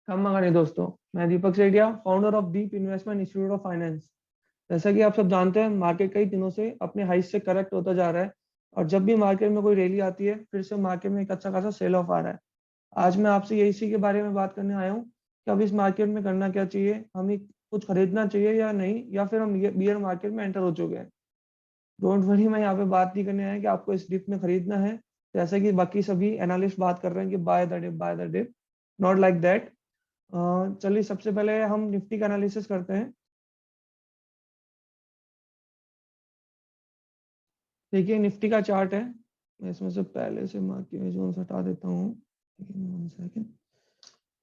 कम मगानी दोस्तों। मैं Deepak Sethia, founder of Deep Investment Institute of Finance. जैसा कि आप सब जानते हैं, मार्केट कई दिनों से अपने हाइस से करेक्ट होता जा रहा है। और जब भी मार्केट में कोई रैली आती है, फिर से मार्केट में एक अच्छा खासा सेल ऑफ आ रहा है। आज मैं आपसे यही इसी के बारे में बात करने आया हूँ कि अब इस मार्केट में करना क्या चाहिए, हमें कुछ खरीदना चाहिए या नहीं, या फिर हम बियर मार्केट में एंटर हो चुके हैं। डोंट वरी, मैं यहाँ पे बात नहीं करने आया कि आपको इस डिप में खरीदना है, जैसे कि बाकी सभी एनालिस्ट बात कर रहे हैं कि by the dip, by the dip. Not like that. चलिए सबसे पहले हम निफ्टी का एनालिसिस करते हैं। देखिए निफ्टी का चार्ट है। मैं इसमें से पहले से मार्केट जोन हटा देता हूँ। One second.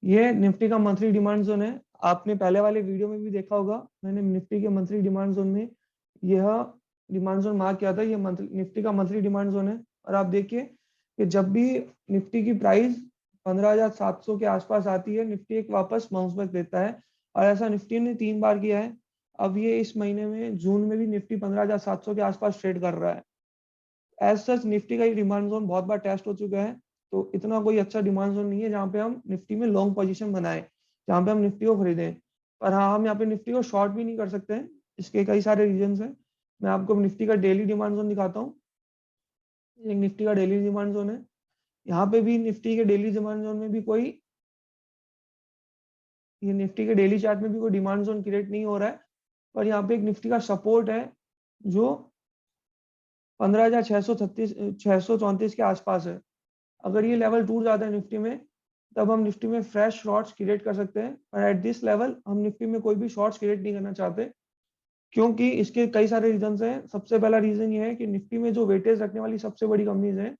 ये निफ्टी का मंथली डिमांड जोन है। आपने पहले वाले वीडियो में भी देखा होगा, मैंने निफ्टी के मंथली डिमांड जोन में यह डिमांड जोन मार्क किया था। ये मंथली निफ्टी का मंथली डिमांड जोन है। और आप देखिए कि जब भी निफ्टी की प्राइस 15,700 के आसपास आती है, निफ्टी एक वापस बाउंस बैक देता है। और ऐसा निफ्टी ने 3 बार किया है। अब ये इस महीने में जून में भी निफ्टी 15,700 के आसपास ट्रेड कर रहा है। एज सच निफ्टी का ये डिमांड जोन बहुत बार टेस्ट हो चुका है। तो इतना कोई अच्छा डिमांड जोन नहीं है जहाँ पे हम निफ्टी में लॉन्ग पोजीशन बनाए, जहाँ पे हम निफ्टी को खरीदें। पर हाँ, हम यहाँ पे निफ्टी को शॉर्ट भी नहीं कर सकते हैं। इसके कई सारे रीजंस हैं। मैं आपको निफ्टी का डेली डिमांड जोन दिखाता हूँ। एक निफ्टी का डेली डिमांड जोन है। यहाँ पे भी निफ्टी के डेली डिमांड जोन में भी कोई, ये निफ्टी के डेली चार्ट में भी कोई डिमांड जोन क्रिएट नहीं हो रहा है। पर यहाँ पे एक निफ्टी का सपोर्ट है जो 15,634 के आसपास है। अगर ये लेवल टूट जाता है निफ्टी में, तब हम निफ्टी में फ्रेश शॉर्ट्स क्रिएट कर सकते हैं। और एट दिस लेवल हम निफ्टी में कोई भी शॉर्ट्स क्रिएट नहीं करना चाहते, क्योंकि इसके कई सारे रीजन हैं। सबसे पहला रीजन ये है कि निफ्टी में जो वेटेज रखने वाली सबसे बड़ी कंपनीज हैं,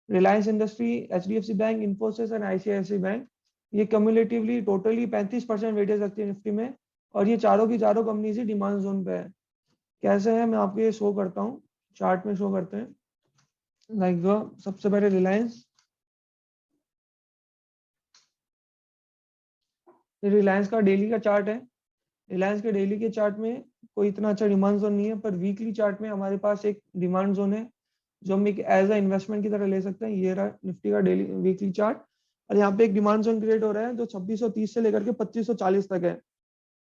Reliance industry, HDFC bank, Infosys and ICICI bank, ये कम्युलेटिवली टोटली 35% वेटेज रखती है निफ्टी में। और ये चारों की चारों कंपनीज ही डिमांड जोन पे है। कैसे है, मैं आपको ये शो करता हूँ। चार्ट में शो करते हैं। लाइक सबसे पहले रिलायंस। रिलायंस का डेली का चार्ट है। रिलायंस के डेली के चार्ट में कोई इतना अच्छा डिमांड जोन नहीं है, पर वीकली चार्ट में हमारे पास एक डिमांड जोन है जो हम एक एज अ इन्वेस्टमेंट की तरह ले सकते हैं। ये रहा निफ्टी का डेली वीकली चार्ट। और यहाँ पे एक डिमांड जोन क्रिएट हो रहा है जो 2630 से लेकर के 2540 तक है।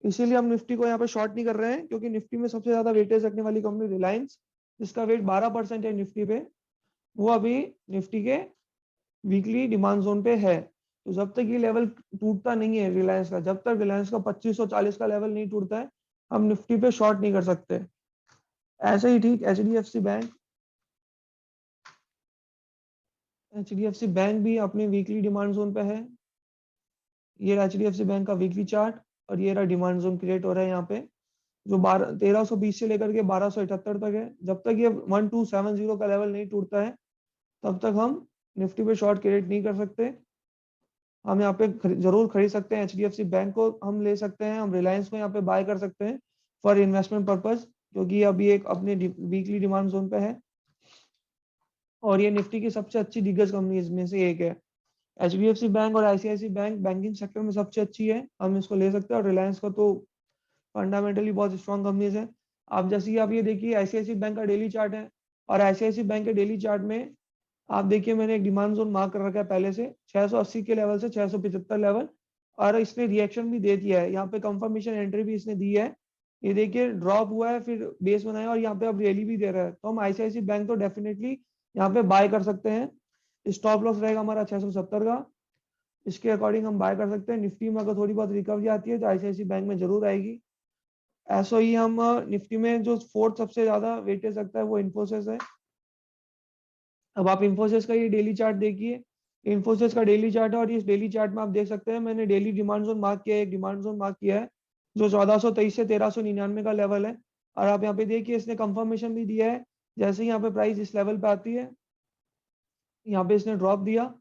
इसीलिए हम निफ्टी को यहाँ पे शॉर्ट नहीं कर रहे हैं, क्योंकि निफ्टी में सबसे ज्यादा वेटेज रखने वाली कंपनी रिलायंस, जिसका वेट 12% है निफ्टी पे, वो अभी निफ्टी के वीकली डिमांड जोन पे है। तो जब तक ये लेवल टूटता नहीं है रिलायंस का, जब तक रिलायंस का 2540 का लेवल नहीं टूटता है, हम निफ्टी पे शॉर्ट नहीं कर सकते। ऐसे ही ठीक एचडीएफसी बैंक भी अपने वीकली डिमांड जोन पे है। ये एचडीएफसी बैंक का वीकली चार्ट। और ये रहा डिमांड जोन क्रिएट हो रहा है यहाँ पे, जो 1320 से लेकर के 1278 तक है। जब तक ये 1270 का लेवल नहीं टूटता है, तब तक हम निफ्टी पे शॉर्ट क्रिएट नहीं कर सकते। हम यहाँ पे जरूर खरीद सकते हैं। एचडीएफसी बैंक को हम ले सकते हैं, हम रिलायंस को यहाँ पे बाय कर सकते हैं फॉर इन्वेस्टमेंट पर्पज, क्योंकि अभी एक अपने वीकली डिमांड जोन पे है। और ये निफ्टी की सबसे अच्छी दिग्गज कंपनी में से एक है। एचडीएफसी बैंक और आईसीआईसी बैंक बैंकिंग सेक्टर में सबसे अच्छी है, हम इसको ले सकते हैं। और रिलायंस का तो फंडामेंटली बहुत स्ट्रॉन्ग कंपनीज है। आप जैसे कि आप ये देखिए, आईसीआईसी बैंक का डेली चार्ट है। और आईसीआईसी बैंक के डेली चार्ट में आप देखिए, मैंने एक डिमांड जोन मार्क कर रखा है पहले से 680 के लेवल से 675 लेवल। और इसने रिएक्शन भी दे दिया है, यहाँ पे कंफर्मेशन एंट्री भी इसने दी है। ये देखिए ड्रॉप हुआ है, फिर बेस बनाया, और यहाँ पे अब रैली भी दे रहा है। तो हम आईसीआईसी बैंक तो डेफिनेटली यहाँ पे बाय कर सकते हैं। स्टॉप लॉस रहेगा हमारा 670 का। इसके अकॉर्डिंग हम बाय कर सकते हैं। निफ्टी में अगर थोड़ी बहुत रिकवरी आती है तो आईसीआईसी बैंक में जरूर आएगी। ऐसा ही हम निफ्टी में जो फोर्थ सबसे ज्यादा वेटेज रखता है वो इन्फोसिस है। अब आप इन्फोसिस का ये डेली चार्ट देखिए। इन्फोसिस का डेली चार्ट है, और इस डेली चार्ट में आप देख सकते हैं मैंने डेली डिमांड जोन मार्क किया है, एक डिमांड जोन मार्क किया है जो 1423 से 1399 का लेवल है। और आप यहाँ पे देखिए, इसने कंफर्मेशन भी दिया है। जैसे ही यहाँ पे प्राइस इस लेवल पे आती है, यहाँ पे इसने ड्रॉप दिया,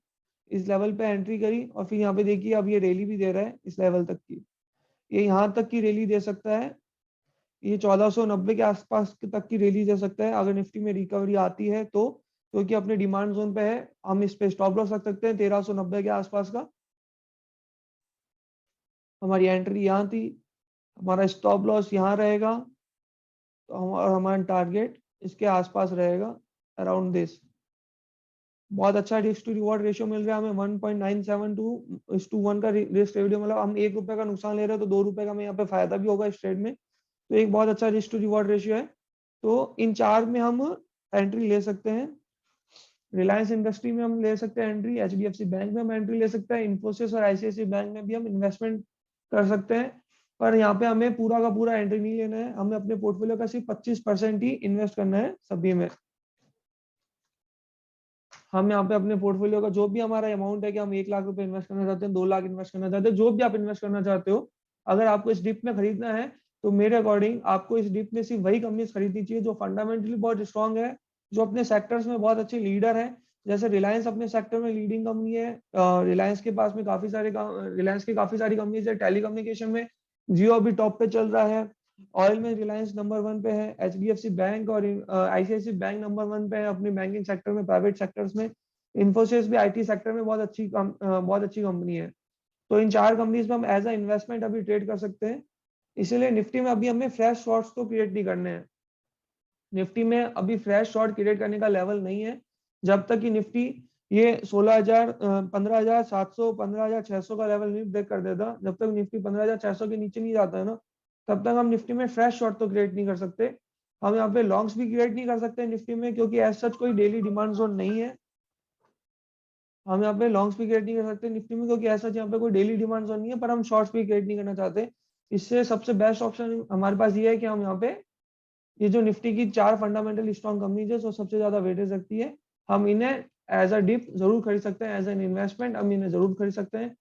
इस लेवल पे एंट्री करी, और फिर यहाँ पे देखिए अब ये रैली भी दे रहा है इस लेवल तक की। ये यहाँ तक की रैली दे सकता है। ये 1490 के आसपास तक की रैली दे सकता है अगर निफ्टी में रिकवरी आती है तो, क्योंकि अपने डिमांड जोन पे है। हम इस पे स्टॉप लॉस रख सकते हैं 1390 के आसपास का। हमारी एंट्री यहाँ थी, हमारा स्टॉप लॉस यहाँ रहेगा। तो और हमारा टारगेट इसके आसपास रहेगा, अराउंड दिस। बहुत अच्छा रिस्क टू रिवॉर्ड रेशियो मिल रहा है हमें 1.972:1 का रिस्क रेशियो, मतलब हम 1 रुपए का नुकसान ले रहे हैं तो 2 रुपए का हमें यहाँ पे फायदा भी होगा इस ट्रेड में। तो एक बहुत अच्छा रिस्क टू रिवॉर्ड रेशियो है। तो इन चार में हम एंट्री ले सकते हैं। रिलायंस इंडस्ट्री में हम ले सकते हैं एंट्री, एचडीएफसी बैंक में हम एंट्री ले सकते हैं, इन्फोसिस और आईसीआईसी बैंक में भी हम इन्वेस्टमेंट कर सकते हैं। पर यहाँ पे हमें पूरा का पूरा एंट्री नहीं लेना है, हमें अपने पोर्टफोलियो का सिर्फ 25% ही इन्वेस्ट करना है सभी में। हम यहाँ पे अपने पोर्टफोलियो का जो भी हमारा अमाउंट है कि हम 1 लाख रुपए इन्वेस्ट करना चाहते हैं, 2 लाख इन्वेस्ट करना चाहते हैं, जो भी आप इन्वेस्ट करना चाहते हो, अगर आपको इस डिप में खरीदना है तो मेरे अकॉर्डिंग आपको इस डिप में सिर्फ वही कंपनीज खरीदनी चाहिए जो फंडामेंटली बहुत स्ट्रांग है, जो अपने सेक्टर्स में बहुत अच्छे लीडर है। जैसे रिलायंस अपने सेक्टर में लीडिंग कंपनी है। रिलायंस के पास में रिलायंस की काफी सारी कंपनीज है। टेलीकम्युनिकेशन में जियो अभी टॉप पे चल रहा है। ऑयल में रिलायंस नंबर 1 पे है। एचडीएफसी बैंक और आईसीआईसी बैंक नंबर 1 पे है अपने बैंकिंग सेक्टर में, प्राइवेट सेक्टर्स में। इन्फोसिस भी आईटी सेक्टर में बहुत अच्छी कंपनी है। तो इन चार कंपनीज में हम एज अ इन्वेस्टमेंट अभी ट्रेड कर सकते हैं। इसीलिए निफ्टी में अभी हमें फ्रेश शॉर्ट्स तो क्रिएट नहीं करने हैं। निफ्टी में अभी फ्रेश शॉर्ट क्रिएट करने का लेवल नहीं है। जब तक कि निफ्टी ये 16,000 15,700 15,600 का लेवल नहीं ब्रेक कर देता, जब तक निफ्टी 15,600 के नीचे नहीं जाता है ना, तब तक हम निफ्टी में फ्रेश शॉर्ट तो क्रिएट नहीं कर सकते। हम यहाँ पे लॉन्ग्स भी क्रिएट नहीं कर सकते निफ्टी में, क्योंकि एज सच कोई डेली डिमांड जोन नहीं है। हम यहाँ पे लॉन्ग्स भी क्रिएट नहीं कर सकते निफ्टी में, क्योंकि ऐसा यहाँ पे कोई डेली डिमांड जोन नहीं है। पर हम शॉर्ट्स भी क्रिएट नहीं करना चाहते। इससे सबसे बेस्ट ऑप्शन हमारे पास ये है कि हम यहाँ पे ये जो निफ्टी की 4 फंडामेंटल स्ट्रॉन्ग कंपनीज है जो सबसे ज्यादा वेटेज रखती है, हम इन्हें एज अ डिप जरूर खरीद सकते हैं, एज एन इन्वेस्टमेंट हम इन्हें जरूर खरीद सकते हैं।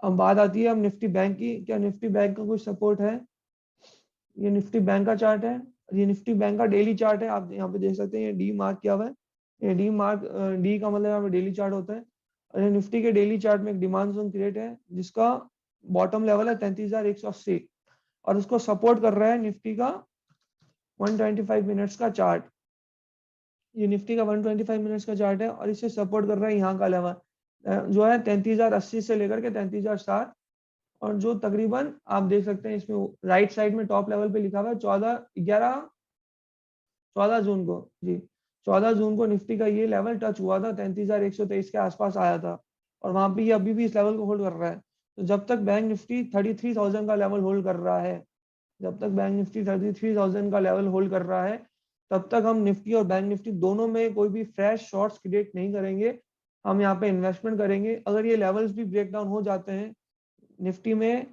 अब बात आती है हम निफ्टी बैंक की, क्या निफ्टी बैंक का कुछ सपोर्ट है? ये निफ्टी बैंक का चार्ट है। ये निफ्टी बैंक का डेली चार्ट है। आप यहाँ पे देख सकते हैं ये डी मार्क किया हुआ है। ये डी मार्क, डी का मतलब यहाँ पे डेली चार्ट होता है। और ये निफ्टी के डेली चार्ट में एक डिमांड जोन क्रिएट है जिसका बॉटम लेवल है 33,180 और उसको सपोर्ट कर रहा है निफ्टी का 125 मिनट्स का चार्ट। ये निफ्टी का 125 मिनट्स का चार्ट है और इसे सपोर्ट कर रहा है यहाँ का लेवल जो है 33,080 से लेकर के 33,060। और जो तकरीबन आप देख सकते हैं इसमें राइट साइड में टॉप लेवल पे लिखा हुआ है 14 जून को, जी 14 जून को निफ्टी का ये लेवल टच हुआ था, 33,123 के आसपास आया था। और वहां पे ये अभी भी इस लेवल को होल्ड कर रहा है। तो जब तक बैंक निफ्टी 33,000 का लेवल होल्ड कर रहा है, जब तक बैंक निफ्टी 33,000 का लेवल होल्ड कर रहा है, तब तक हम निफ्टी और बैंक निफ्टी दोनों में कोई भी फ्रेश शॉर्ट्स क्रिएट नहीं करेंगे। हम यहाँ पे इन्वेस्टमेंट करेंगे। अगर ये लेवल्स भी ब्रेक डाउन हो जाते हैं, निफ्टी में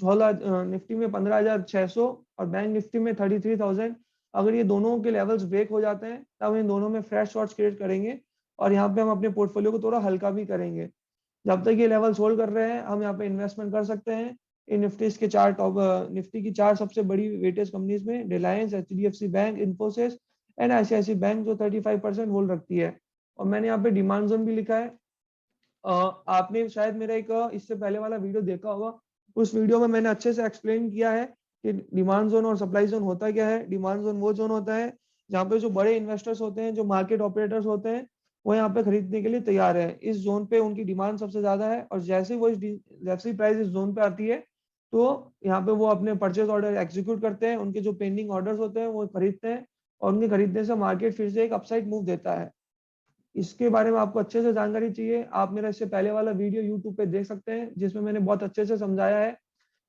15,600 और बैंक निफ्टी में 33,000, अगर ये दोनों के लेवल्स ब्रेक हो जाते हैं तब इन दोनों में फ्रेश शॉर्ट्स क्रिएट करेंगे और यहाँ पे हम अपने पोर्टफोलियो को थोड़ा हल्का भी करेंगे। जब तक ये लेवल्स होल्ड कर रहे हैं हम यहाँ पे इन्वेस्टमेंट कर सकते हैं। इन निफ्टी की 4 सबसे बड़ी वेटेज कंपनीज में Reliance, HDFC bank, Infosys and ICIC bank जो 35% होल्ड रखती है। और मैंने यहाँ पे डिमांड जोन भी लिखा है। आपने शायद मेरा एक इससे पहले वाला वीडियो देखा होगा। उस वीडियो में मैंने अच्छे से एक्सप्लेन किया है कि डिमांड जोन और सप्लाई जोन होता क्या है। डिमांड जोन वो जोन होता है जहाँ पे जो बड़े इन्वेस्टर्स होते हैं, जो मार्केट ऑपरेटर्स होते हैं, वो यहाँ पे खरीदने के लिए तैयार है। इस जोन पे उनकी डिमांड सबसे ज्यादा है और जैसे ही प्राइस इस जोन पे आती है तो यहाँ पे वो अपने परचेज ऑर्डर एग्जीक्यूट करते हैं। उनके जो पेंडिंग ऑर्डर्स होते हैं वो खरीदते हैं और उनके खरीदने से मार्केट फिर से एक अपसाइड मूव देता है। इसके बारे में आपको अच्छे से जानकारी चाहिए, आप मेरा इससे पहले वाला वीडियो यूट्यूब पे देख सकते हैं जिसमें मैंने बहुत अच्छे से समझाया है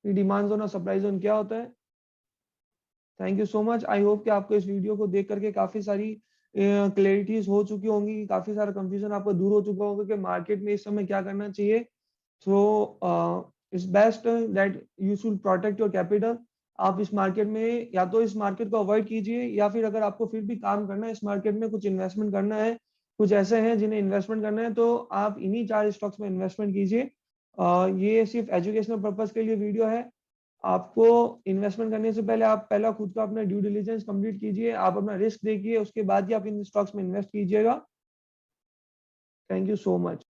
कि डिमांड जोन और सप्लाई जोन क्या होता है। Thank you so much. I hope कि आपको इस वीडियो को देख करके काफी सारी क्लैरिटीज हो चुकी होंगी, काफी सारा कंफ्यूजन आपको दूर हो चुका होगा कि मार्केट में इस समय क्या करना चाहिए। So it's best that you should protect your capital. आप इस मार्केट में या तो इस मार्केट को अवॉइड कीजिए, या फिर अगर आपको फिर भी काम करना है इस मार्केट में, कुछ इन्वेस्टमेंट करना है, कुछ ऐसे हैं जिन्हें इन्वेस्टमेंट करना है, तो आप इन्हीं 4 स्टॉक्स में इन्वेस्टमेंट कीजिए। ये सिर्फ एजुकेशनल पर्पज के लिए वीडियो है। आपको इन्वेस्टमेंट करने से पहले आप पहला खुद का अपना ड्यू डिलिजेंस कंप्लीट कीजिए, आप अपना रिस्क देखिए, उसके बाद ही आप इन स्टॉक्स में इन्वेस्ट कीजिएगा। Thank you so much.